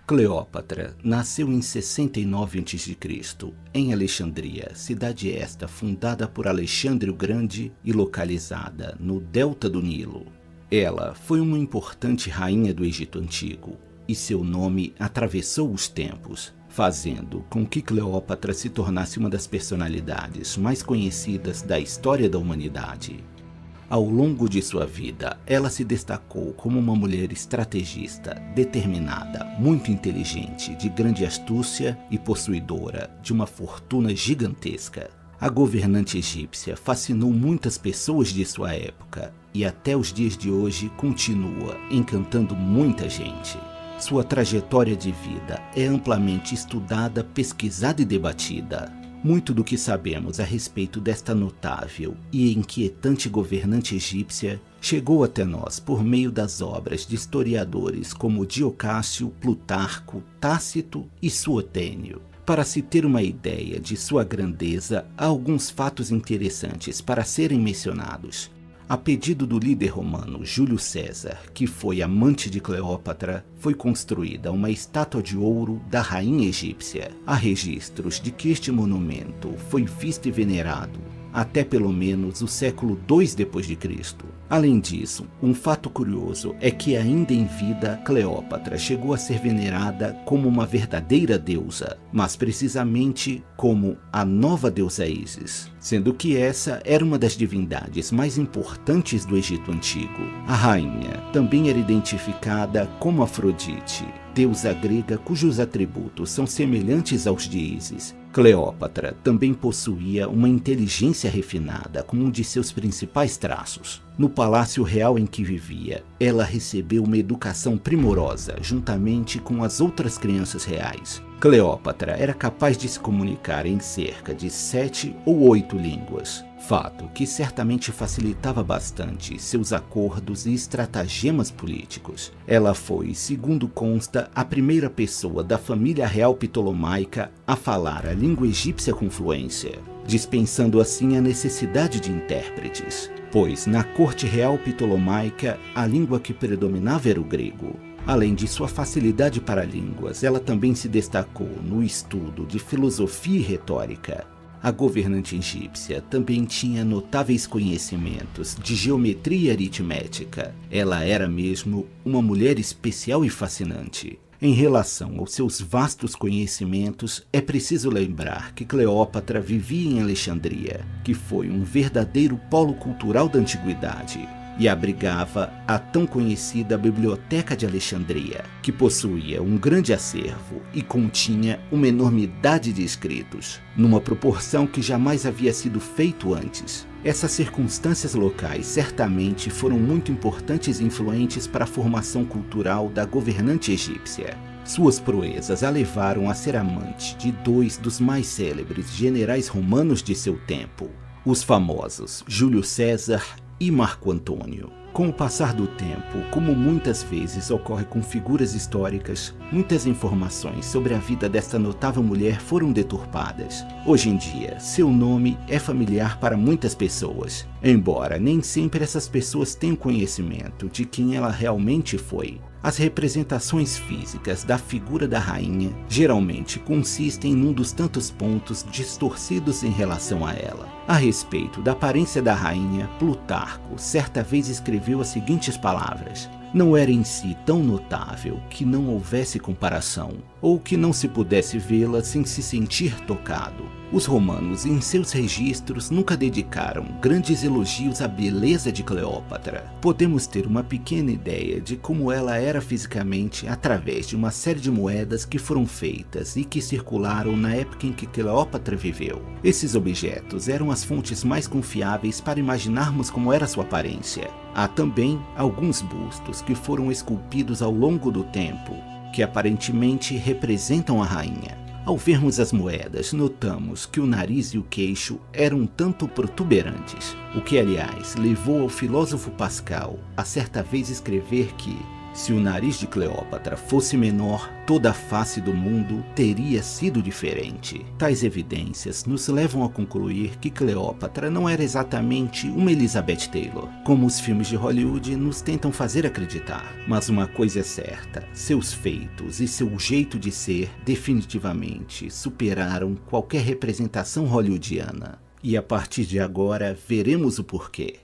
Cleópatra nasceu em 69 a.C., em Alexandria, cidade esta fundada por Alexandre o Grande e localizada no delta do Nilo. Ela foi uma importante rainha do Egito Antigo, e seu nome atravessou os tempos, fazendo com que Cleópatra se tornasse uma das personalidades mais conhecidas da história da humanidade. Ao longo de sua vida, ela se destacou como uma mulher estrategista, determinada, muito inteligente, de grande astúcia e possuidora de uma fortuna gigantesca. A governante egípcia fascinou muitas pessoas de sua época e até os dias de hoje continua encantando muita gente. Sua trajetória de vida é amplamente estudada, pesquisada e debatida. Muito do que sabemos a respeito desta notável e inquietante governante egípcia chegou até nós por meio das obras de historiadores como Diocácio, Plutarco, Tácito e Suetônio. Para se ter uma ideia de sua grandeza, há alguns fatos interessantes para serem mencionados. A pedido do líder romano Júlio César, que foi amante de Cleópatra, foi construída uma estátua de ouro da rainha egípcia. Há registros de que este monumento foi visto e venerado até pelo menos o século II d.C. Além disso, um fato curioso é que ainda em vida Cleópatra chegou a ser venerada como uma verdadeira deusa, mas precisamente como a nova deusa Ísis, sendo que essa era uma das divindades mais importantes do Egito Antigo. A rainha também era identificada como Afrodite, deusa grega cujos atributos são semelhantes aos de Ísis. Cleópatra também possuía uma inteligência refinada como um de seus principais traços. No palácio real em que vivia, ela recebeu uma educação primorosa juntamente com as outras crianças reais. Cleópatra era capaz de se comunicar em cerca de 7 ou 8 línguas, fato que certamente facilitava bastante seus acordos e estratagemas políticos. Ela foi, segundo consta, a primeira pessoa da família real ptolomaica a falar a língua egípcia com fluência, dispensando assim a necessidade de intérpretes, pois na corte real ptolomaica a língua que predominava era o grego. Além de sua facilidade para línguas, ela também se destacou no estudo de filosofia e retórica. A governante egípcia também tinha notáveis conhecimentos de geometria e aritmética. Ela era mesmo uma mulher especial e fascinante. Em relação aos seus vastos conhecimentos, é preciso lembrar que Cleópatra vivia em Alexandria, que foi um verdadeiro polo cultural da antiguidade, e abrigava a tão conhecida Biblioteca de Alexandria, que possuía um grande acervo e continha uma enormidade de escritos, numa proporção que jamais havia sido feito antes. Essas circunstâncias locais certamente foram muito importantes e influentes para a formação cultural da governante egípcia. Suas proezas a levaram a ser amante de dois dos mais célebres generais romanos de seu tempo, os famosos Júlio César e Marco Antônio. Com o passar do tempo, como muitas vezes ocorre com figuras históricas, muitas informações sobre a vida desta notável mulher foram deturpadas. Hoje em dia, seu nome é familiar para muitas pessoas, embora nem sempre essas pessoas tenham conhecimento de quem ela realmente foi. As representações físicas da figura da rainha geralmente consistem num dos tantos pontos distorcidos em relação a ela. A respeito da aparência da rainha, Plutarco certa vez escreveu as seguintes palavras: não era em si tão notável que não houvesse comparação, ou que não se pudesse vê-la sem se sentir tocado. Os romanos, em seus registros, nunca dedicaram grandes elogios à beleza de Cleópatra. Podemos ter uma pequena ideia de como ela era fisicamente através de uma série de moedas que foram feitas e que circularam na época em que Cleópatra viveu. Esses objetos eram as fontes mais confiáveis para imaginarmos como era sua aparência. Há também alguns bustos que foram esculpidos ao longo do tempo, que aparentemente representam a rainha. Ao vermos as moedas, notamos que o nariz e o queixo eram um tanto protuberantes, o que aliás levou ao filósofo Pascal a certa vez escrever que Se o nariz de Cleópatra fosse menor, toda a face do mundo teria sido diferente. Tais evidências nos levam a concluir que Cleópatra não era exatamente uma Elizabeth Taylor, como os filmes de Hollywood nos tentam fazer acreditar. Mas uma coisa é certa, seus feitos e seu jeito de ser definitivamente superaram qualquer representação hollywoodiana. E a partir de agora, veremos o porquê.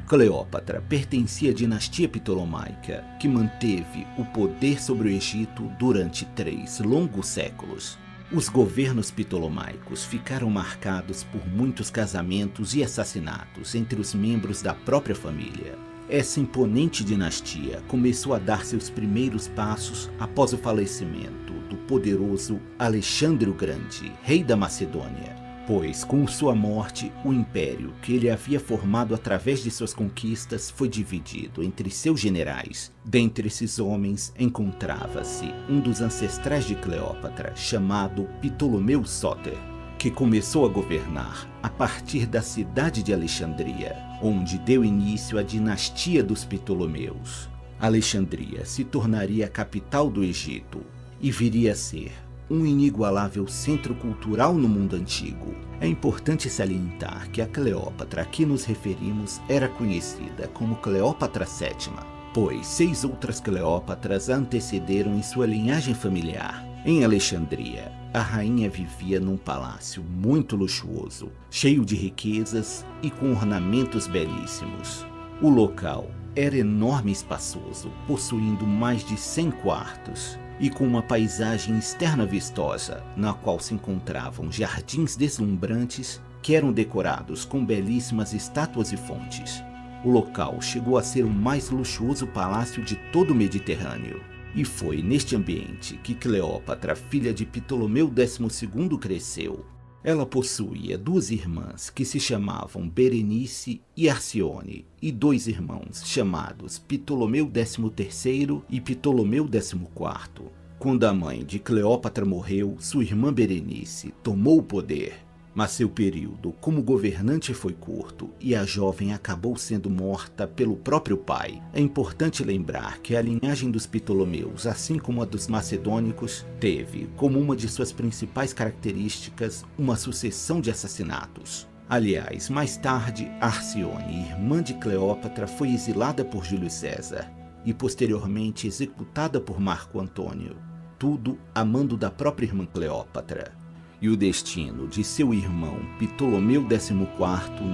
Cleópatra pertencia à dinastia ptolomaica, que manteve o poder sobre o Egito durante 3 longos séculos. Os governos ptolomaicos ficaram marcados por muitos casamentos e assassinatos entre os membros da própria família. Essa imponente dinastia começou a dar seus primeiros passos após o falecimento do poderoso Alexandre o Grande, rei da Macedônia. Pois, com sua morte, o império que ele havia formado através de suas conquistas foi dividido entre seus generais. Dentre esses homens encontrava-se um dos ancestrais de Cleópatra, chamado Ptolomeu Sóter, que começou a governar a partir da cidade de Alexandria, onde deu início à dinastia dos Ptolomeus. Alexandria se tornaria a capital do Egito e viria a ser um inigualável centro cultural no mundo antigo. É importante salientar que a Cleópatra a que nos referimos era conhecida como Cleópatra VII, pois 6 outras Cleópatras a antecederam em sua linhagem familiar. Em Alexandria, a rainha vivia num palácio muito luxuoso, cheio de riquezas e com ornamentos belíssimos. O local era enorme e espaçoso, possuindo mais de 100 quartos, e com uma paisagem externa vistosa, na qual se encontravam jardins deslumbrantes que eram decorados com belíssimas estátuas e fontes. O local chegou a ser o mais luxuoso palácio de todo o Mediterrâneo. E foi neste ambiente que Cleópatra, filha de Ptolomeu XII, cresceu. Ela possuía 2 irmãs que se chamavam Berenice e Arcione, e 2 irmãos chamados Ptolomeu XIII e Ptolomeu XIV. Quando a mãe de Cleópatra morreu, sua irmã Berenice tomou o poder. Mas seu período como governante foi curto e a jovem acabou sendo morta pelo próprio pai. É importante lembrar que a linhagem dos Ptolomeus, assim como a dos macedônicos, teve como uma de suas principais características uma sucessão de assassinatos. Aliás, mais tarde, Arcione, irmã de Cleópatra, foi exilada por Júlio César e posteriormente executada por Marco Antônio, tudo a mando da própria irmã Cleópatra. E o destino de seu irmão Ptolomeu XIV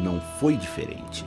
não foi diferente.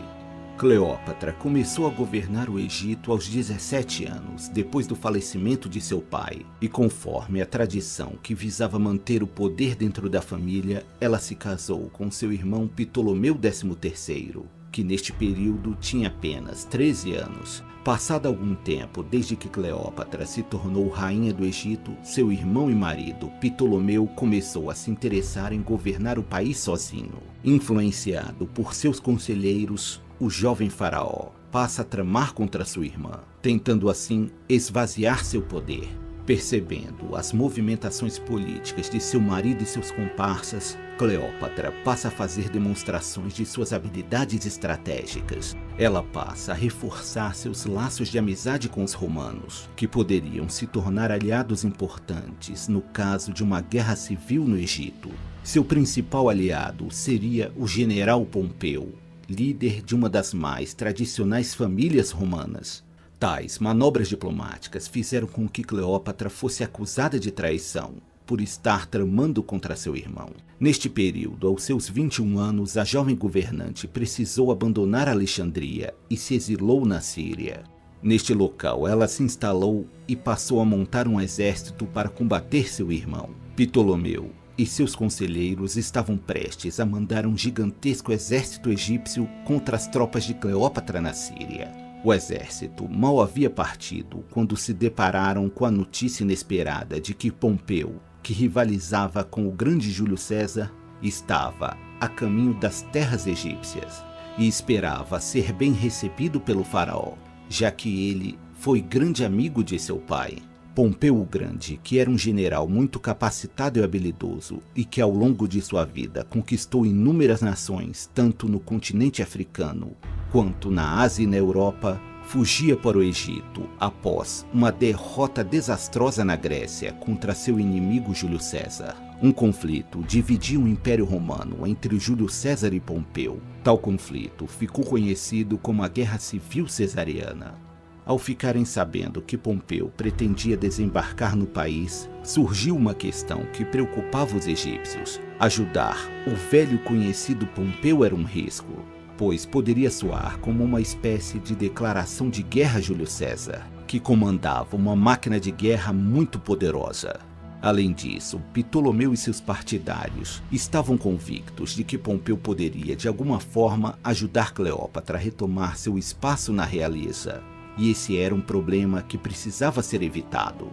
Cleópatra começou a governar o Egito aos 17 anos, depois do falecimento de seu pai, e conforme a tradição que visava manter o poder dentro da família, ela se casou com seu irmão Ptolomeu XIII, que neste período tinha apenas 13 anos. Passado algum tempo desde que Cleópatra se tornou rainha do Egito, seu irmão e marido Ptolomeu começou a se interessar em governar o país sozinho. Influenciado por seus conselheiros, o jovem faraó passa a tramar contra sua irmã, tentando assim esvaziar seu poder. Percebendo as movimentações políticas de seu marido e seus comparsas, Cleópatra passa a fazer demonstrações de suas habilidades estratégicas. Ela passa a reforçar seus laços de amizade com os romanos, que poderiam se tornar aliados importantes no caso de uma guerra civil no Egito. Seu principal aliado seria o general Pompeu, líder de uma das mais tradicionais famílias romanas. Tais manobras diplomáticas fizeram com que Cleópatra fosse acusada de traição por estar tramando contra seu irmão. Neste período, aos seus 21 anos, a jovem governante precisou abandonar Alexandria e se exilou na Síria. Neste local, ela se instalou e passou a montar um exército para combater seu irmão. Ptolomeu e seus conselheiros estavam prestes a mandar um gigantesco exército egípcio contra as tropas de Cleópatra na Síria. O exército mal havia partido quando se depararam com a notícia inesperada de que Pompeu, que rivalizava com o grande Júlio César, estava a caminho das terras egípcias e esperava ser bem recebido pelo faraó, já que ele foi grande amigo de seu pai. Pompeu o Grande, que era um general muito capacitado e habilidoso e que ao longo de sua vida conquistou inúmeras nações, tanto no continente africano quanto na Ásia e na Europa, fugia para o Egito após uma derrota desastrosa na Grécia contra seu inimigo Júlio César. Um conflito dividia o Império Romano entre Júlio César e Pompeu. Tal conflito ficou conhecido como a Guerra Civil Cesariana. Ao ficarem sabendo que Pompeu pretendia desembarcar no país, surgiu uma questão que preocupava os egípcios. Ajudar o velho conhecido Pompeu era um risco, pois poderia soar como uma espécie de declaração de guerra a Júlio César, que comandava uma máquina de guerra muito poderosa. Além disso, Ptolomeu e seus partidários estavam convictos de que Pompeu poderia, de alguma forma, ajudar Cleópatra a retomar seu espaço na realeza. E esse era um problema que precisava ser evitado.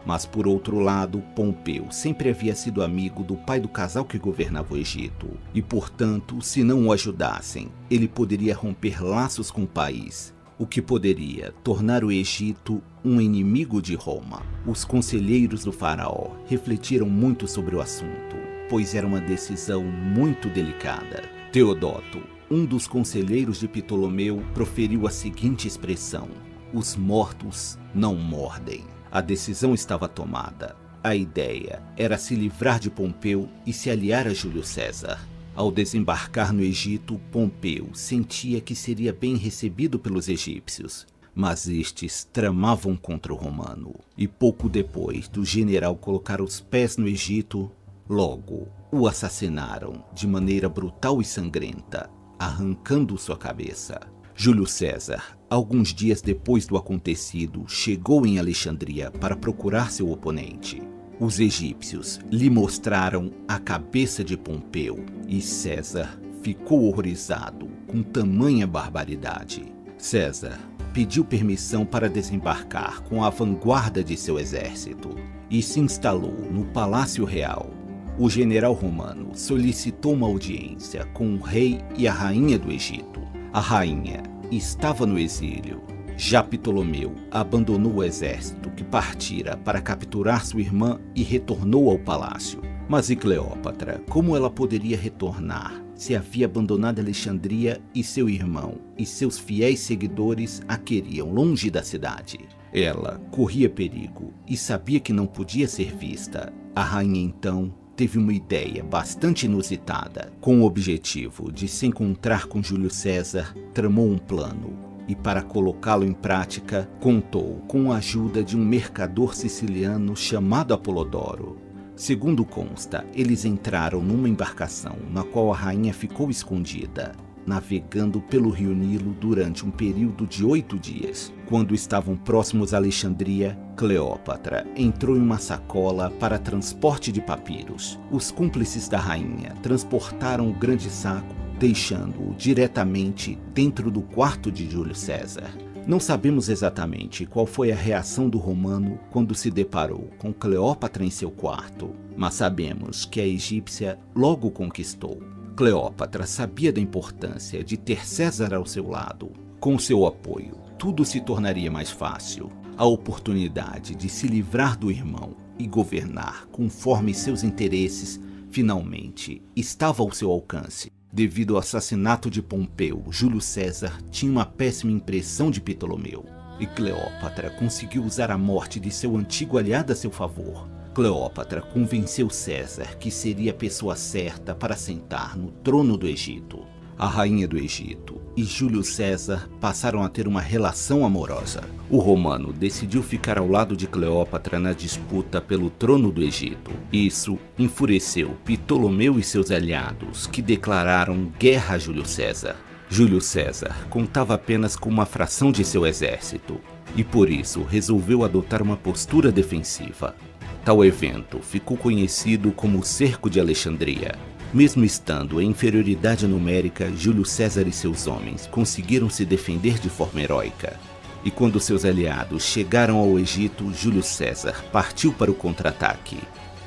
Mas, por outro lado, Pompeu sempre havia sido amigo do pai do casal que governava o Egito. E, portanto, se não o ajudassem, ele poderia romper laços com o país, o que poderia tornar o Egito um inimigo de Roma. Os conselheiros do faraó refletiram muito sobre o assunto, pois era uma decisão muito delicada. Teodoto, um dos conselheiros de Ptolomeu, proferiu a seguinte expressão: "Os mortos não mordem." A decisão estava tomada. A ideia era se livrar de Pompeu e se aliar a Júlio César. Ao desembarcar no Egito, Pompeu sentia que seria bem recebido pelos egípcios, mas estes tramavam contra o romano. E pouco depois do general colocar os pés no Egito, logo o assassinaram de maneira brutal e sangrenta, arrancando sua cabeça. Júlio César, alguns dias depois do acontecido, chegou em Alexandria para procurar seu oponente. Os egípcios lhe mostraram a cabeça de Pompeu e César ficou horrorizado com tamanha barbaridade. César pediu permissão para desembarcar com a vanguarda de seu exército e se instalou no Palácio Real. O general romano solicitou uma audiência com o rei e a rainha do Egito. A rainha estava no exílio. Já Ptolomeu abandonou o exército que partira para capturar sua irmã e retornou ao palácio. Mas e Cleópatra? Como ela poderia retornar se havia abandonado Alexandria e seu irmão e seus fiéis seguidores a queriam longe da cidade? Ela corria perigo e sabia que não podia ser vista. A rainha então teve uma ideia bastante inusitada. Com o objetivo de se encontrar com Júlio César, tramou um plano e, para colocá-lo em prática, contou com a ajuda de um mercador siciliano chamado Apolodoro. Segundo consta, eles entraram numa embarcação na qual a rainha ficou escondida, navegando pelo rio Nilo durante um período de 8 dias. Quando estavam próximos a Alexandria, Cleópatra entrou em uma sacola para transporte de papiros. Os cúmplices da rainha transportaram o grande saco, deixando-o diretamente dentro do quarto de Júlio César. Não sabemos exatamente qual foi a reação do romano quando se deparou com Cleópatra em seu quarto, mas sabemos que a egípcia logo conquistou. Cleópatra sabia da importância de ter César ao seu lado. Com seu apoio, tudo se tornaria mais fácil. A oportunidade de se livrar do irmão e governar conforme seus interesses finalmente estava ao seu alcance. Devido ao assassinato de Pompeu, Júlio César tinha uma péssima impressão de Ptolomeu, e Cleópatra conseguiu usar a morte de seu antigo aliado a seu favor. Cleópatra convenceu César que seria a pessoa certa para sentar no trono do Egito. A rainha do Egito e Júlio César passaram a ter uma relação amorosa. O romano decidiu ficar ao lado de Cleópatra na disputa pelo trono do Egito. Isso enfureceu Ptolomeu e seus aliados, que declararam guerra a Júlio César. Júlio César contava apenas com uma fração de seu exército e por isso resolveu adotar uma postura defensiva. Tal evento ficou conhecido como o Cerco de Alexandria. Mesmo estando em inferioridade numérica, Júlio César e seus homens conseguiram se defender de forma heróica. E quando seus aliados chegaram ao Egito, Júlio César partiu para o contra-ataque,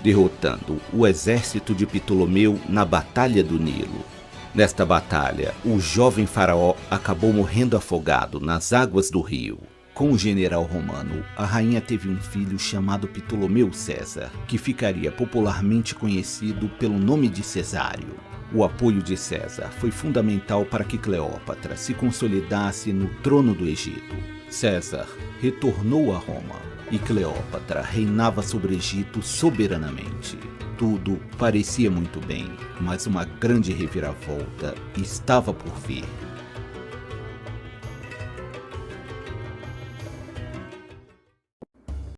derrotando o exército de Ptolomeu na Batalha do Nilo. Nesta batalha, o jovem faraó acabou morrendo afogado nas águas do rio. Com o general romano, a rainha teve um filho chamado Ptolomeu César, que ficaria popularmente conhecido pelo nome de Cesário. O apoio de César foi fundamental para que Cleópatra se consolidasse no trono do Egito. César retornou a Roma e Cleópatra reinava sobre o Egito soberanamente. Tudo parecia muito bem, mas uma grande reviravolta estava por vir.